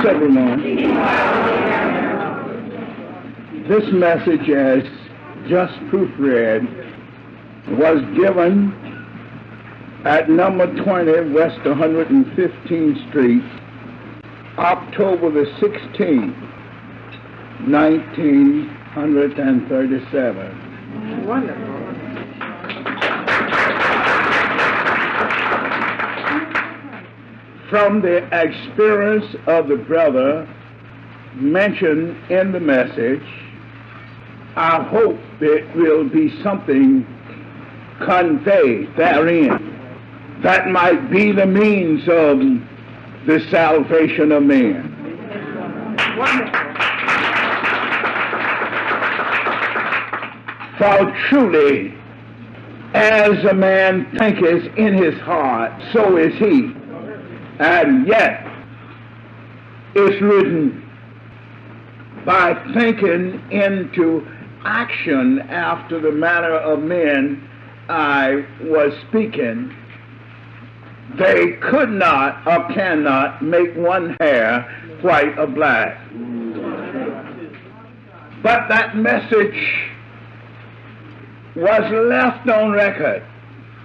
everyone. This message, as just proofread, was given at number 20 West 115th Street, October the 16th, 1937. Wonderful. From the experience of the brother mentioned in the message, I hope it will be something conveyed therein that might be the means of the salvation of men. For truly, as a man thinketh in his heart, so is he. And yet, it's written, by thinking into action after the manner of men I was speaking, they could not or cannot make one hair white or black. But that message was left on record,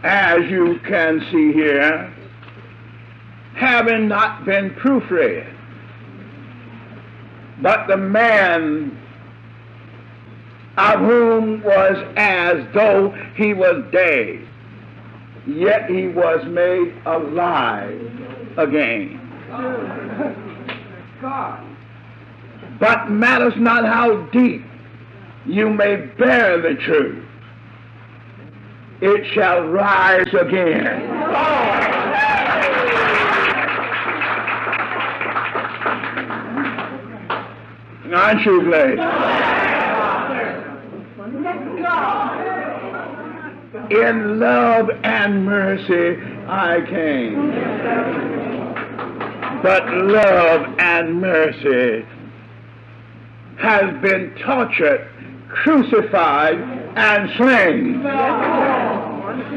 as you can see here, having not been proofread. But the man of whom was as though he was dead, yet he was made alive again. But matters not how deep you may bear the truth, it shall rise again. Aren't you glad? In love and mercy I came, but love and mercy has been tortured, crucified, and slain.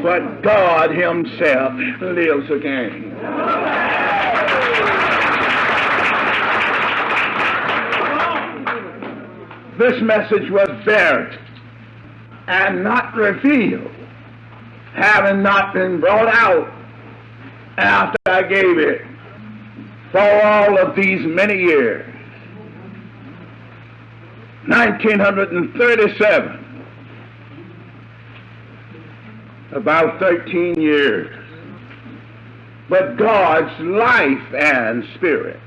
But God himself lives again. This message was buried and not revealed, having not been brought out after I gave it for all of these many years. 1937, about 13 years. But God's life and spirit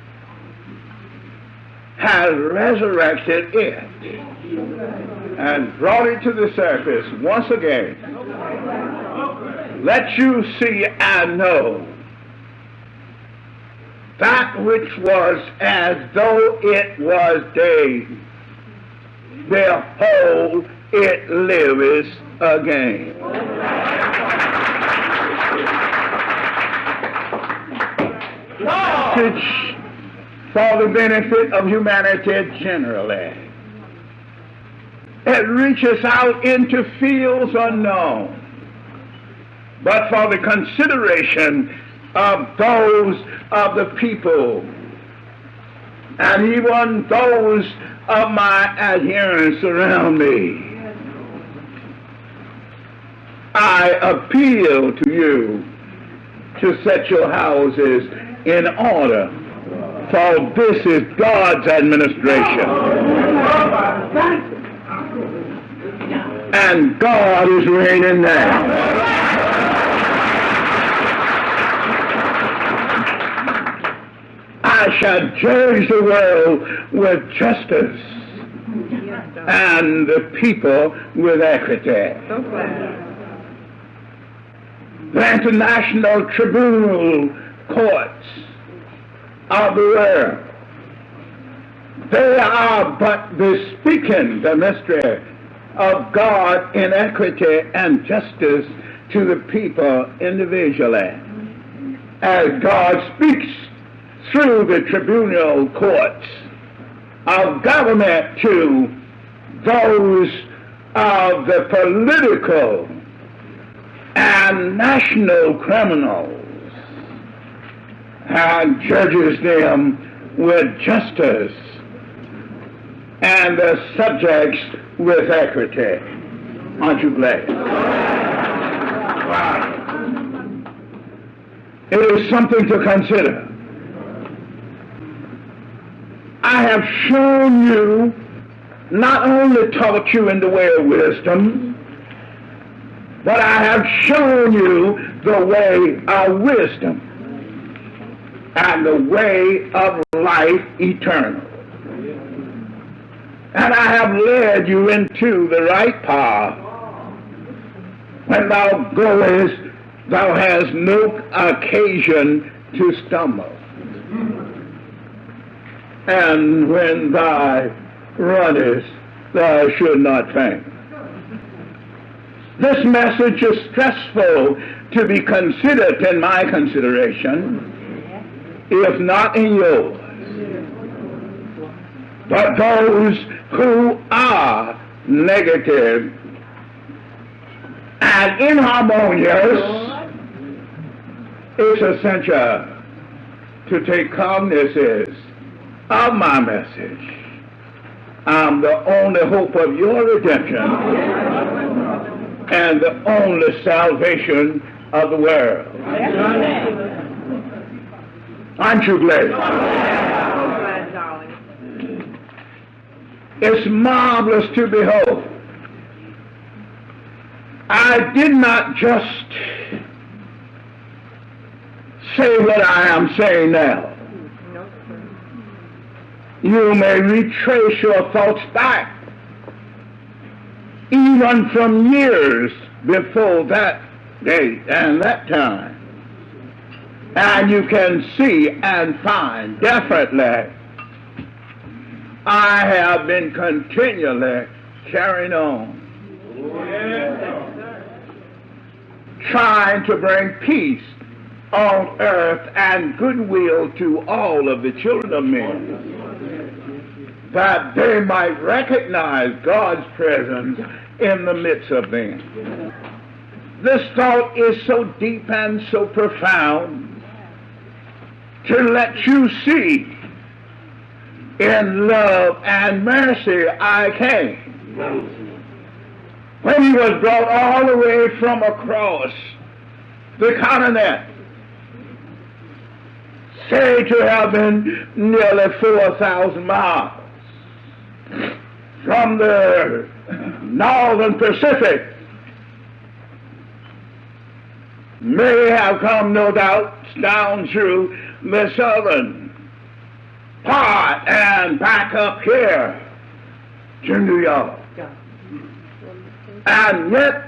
has resurrected it and brought it to the surface once again. Let you see and know that which was as though it was dead, behold, it liveth again. Message for the benefit of humanity generally. It reaches out into fields unknown, but for the consideration of those of the people, and even those of my adherents around me, I appeal to you to set your houses in order, for this is God's administration. And God is reigning now. I shall judge the world with justice and the people with equity. The international tribunal courts of the world, they are but bespeaking the mystery of God in equity and justice to the people individually, as God speaks through the tribunal courts of government to those of the political and national criminals, and judges them with justice and the subjects with equity. Aren't you glad? Wow. It is something to consider. I have shown you, not only taught you in the way of wisdom, but I have shown you the way of wisdom and the way of life eternal. And I have led you into the right path. When thou goest, thou hast no occasion to stumble. And when thou runnest, thou should not faint. This message is stressful to be considered in my consideration, if not in yours. But those who are negative and inharmonious, it's essential to take cognizance of my message. I'm the only hope of your redemption and the only salvation of the world. Aren't you glad? It's marvelous to behold. I did not just say what I am saying now. You may retrace your thoughts back even from years before that date and that time. And you can see and find definitely I have been continually carrying on, trying to bring peace on earth and goodwill to all of the children of men, that they might recognize God's presence in the midst of them. This thought is so deep and so profound to let you see in love and mercy I came. When he was brought all the way from across the continent, say to have been nearly 4,000 miles from the northern Pacific, may have come, no doubt, down through the southern part and back up here to New York. And yet,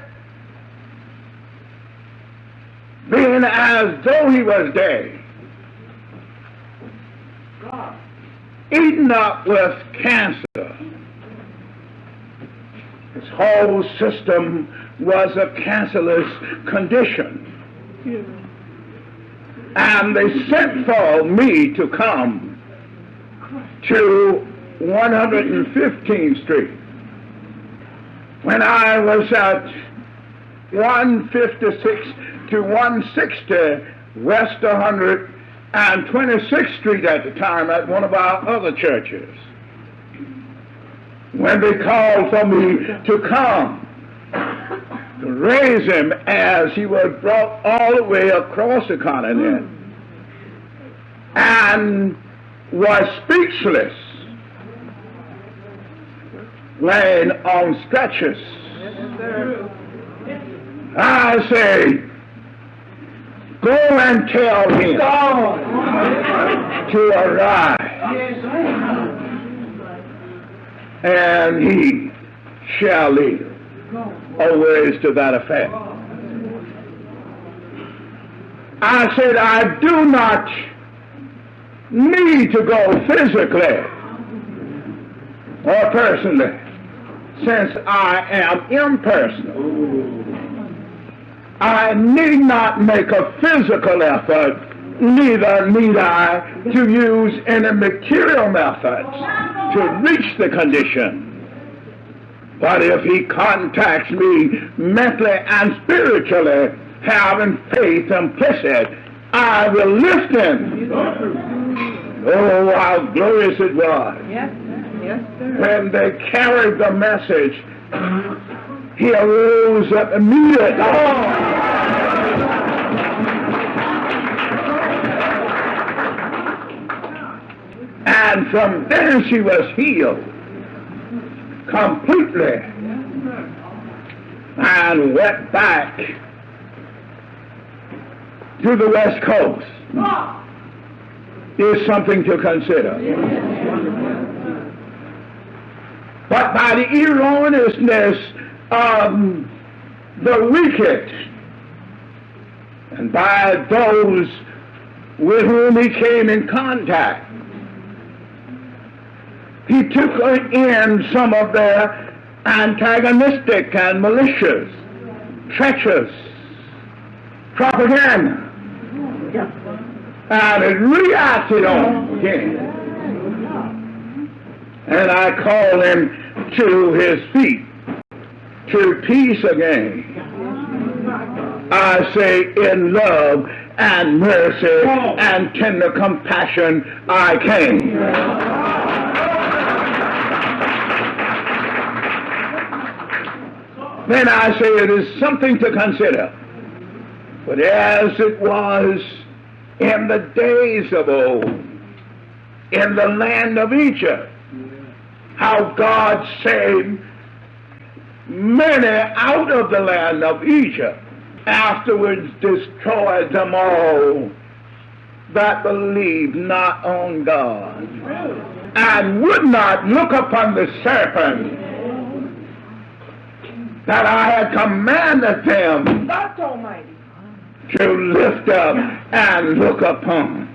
being as though he was dead, eaten up with cancer, his whole system was a cancerous condition. And they sent for me to come to 115th Street. When I was at 156 to 160 West 126th Street at the time at one of our other churches, when they called for me to come to raise him as he was brought all the way across the continent and was speechless, laying on stretchers. I say, go and tell him to arise, and he shall live. Always to that effect. I said, I do not need to go physically or personally, since I am impersonal. I need not make a physical effort, neither need I to use any material methods to reach the condition. But if he contacts me mentally and spiritually, having faith implicit, I will lift him Oh, how glorious it was. Yes, yes, sir. When they carried the message, he arose up immediately. And from there she was healed completely and went back to the West Coast. Is something to consider. But by the erroneousness of the wicked and by those with whom he came in contact, he took in some of their antagonistic and malicious, treacherous propaganda. And it reacted on again. And I call him to his feet, to peace again. I say in love and mercy and tender compassion I came. Then I say it is something to consider. But as it was in the days of old, in the land of Egypt, how God saved many out of the land of Egypt, afterwards destroyed them all that believed not on God, and would not look upon the serpent that I had commanded them That's almighty. to lift up and look upon.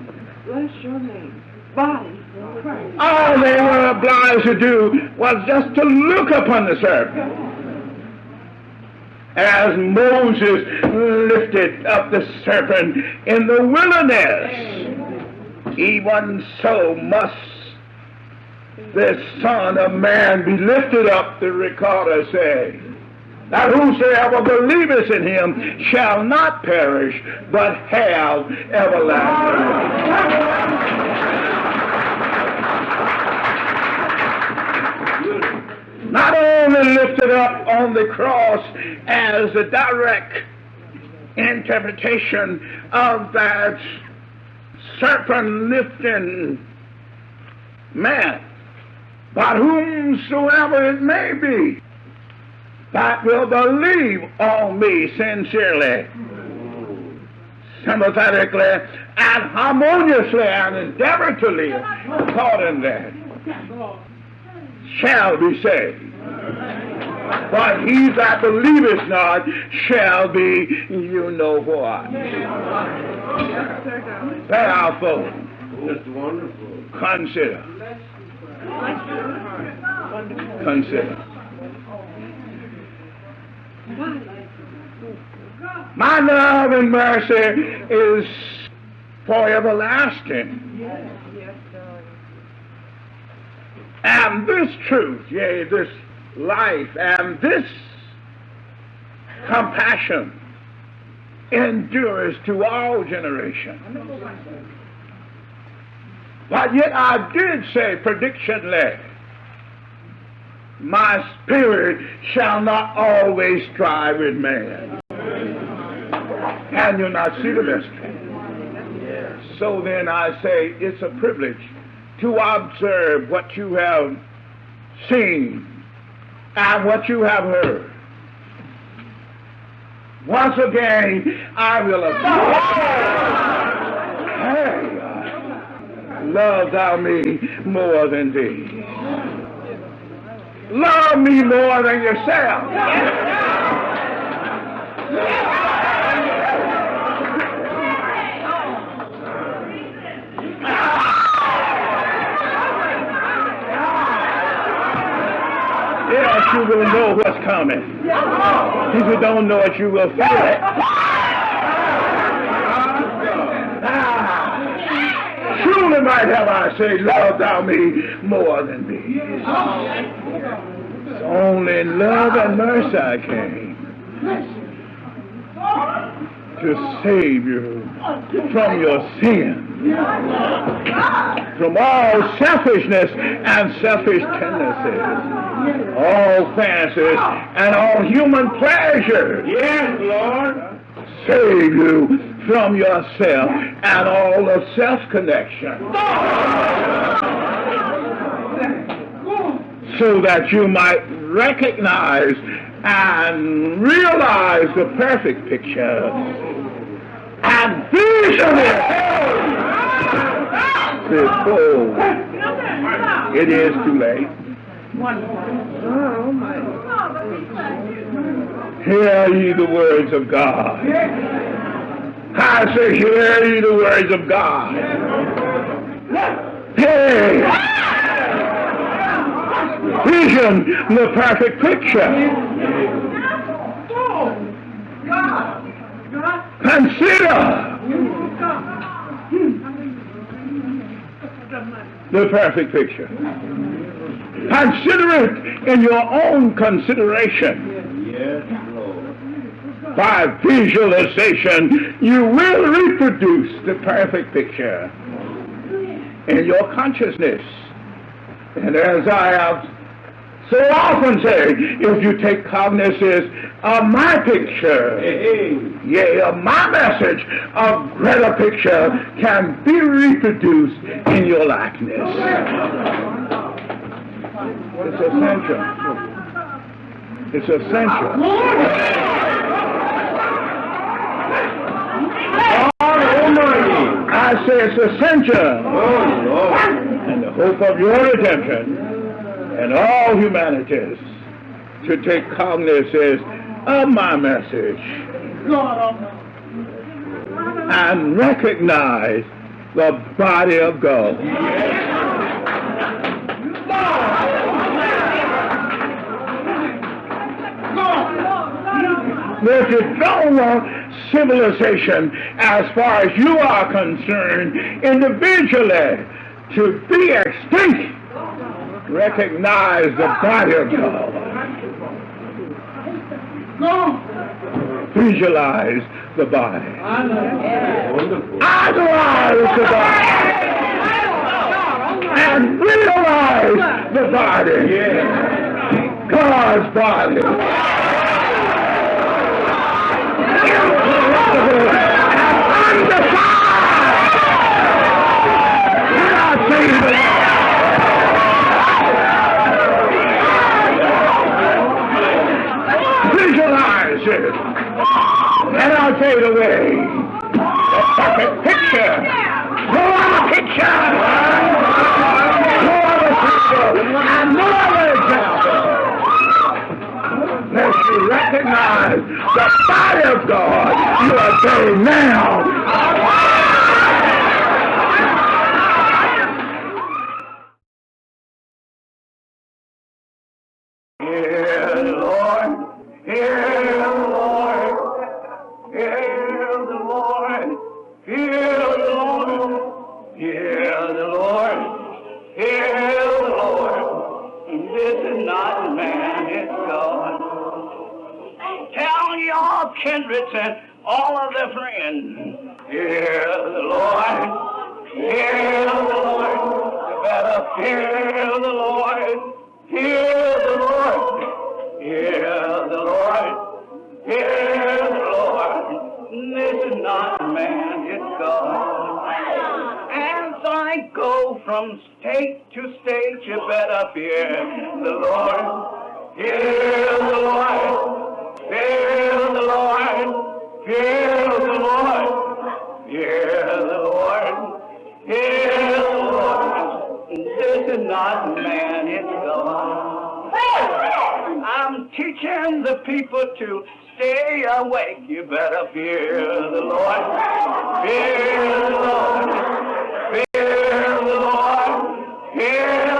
Bless your name. Body. Christ. All they were obliged to do was just to look upon the serpent. As Moses lifted up the serpent in the wilderness, even so must the Son of Man be lifted up, the recorder says, that whosoever believeth in him shall not perish, but have everlasting life. Not only lifted up on the cross as a direct interpretation of that serpent lifting man, but whomsoever it may be that will believe on me sincerely, sympathetically, and harmoniously, and endeavor to live accordingly, shall be saved. But he that believeth not shall be, you know what. Therefore, consider. Consider. My love and mercy is for everlasting. And this truth, yea, this life, and this compassion endures to all generations. But yet I did say predictionally, my spirit shall not always strive with man. Can you not see the mystery? So then I say it's a privilege to observe what you have seen and what you have heard. Once again, I will hey, love thou me more than thee. Love me more than yourself. Yes, you will know what's coming. If you don't know it, you will feel it. Truly might have I say, love thou me more than me. It's only in love and mercy I came to save you from your sin. from all selfishness and selfish tendencies, all fancies and all human pleasures. Yes, Lord. Save you from yourself and all of self-connection, so that you might recognize and realize the perfect picture and vision it before it is too late. Hear ye the words of God. I say, hear ye the words of God. Hey! Vision the perfect picture. Consider the perfect picture. Consider it in your own consideration. Yes, Lord. By visualization, you will reproduce the perfect picture in your consciousness. And as I have so often said, if you take cognizance of my picture, yea, of my message, a greater picture can be reproduced in your likeness. It's essential. It's essential. I say it's essential. And the hope of your redemption and all humanities to take cognizance of my message and recognize the body of God. If you don't want civilization, as far as you are concerned, individually, to be extinct, recognize the body of God. Visualize the body. Idolize the body. And realize the body. God's body. Visualize it, and I'll tell you the way. The perfect picture. No other picture. No other picture. And no other example. Let you recognize the body of God you are saying now. Hear the Lord, hear the Lord, hear the Lord, hear the Lord, hear the Lord, hear the Lord. This is not man, it's God. Tell your kindreds and all of their friends, hear the Lord, hear the Lord. You better hear the Lord, hear the Lord, hear the Lord, hear the Lord. This is not man, it's God. As I go from state to state, you better fear the Lord, hear the Lord. Fear the Lord, fear the Lord, fear the Lord, fear the Lord. This is not man, it's God. I'm teaching the people to stay awake. You better fear the Lord, fear the Lord, fear the Lord, fear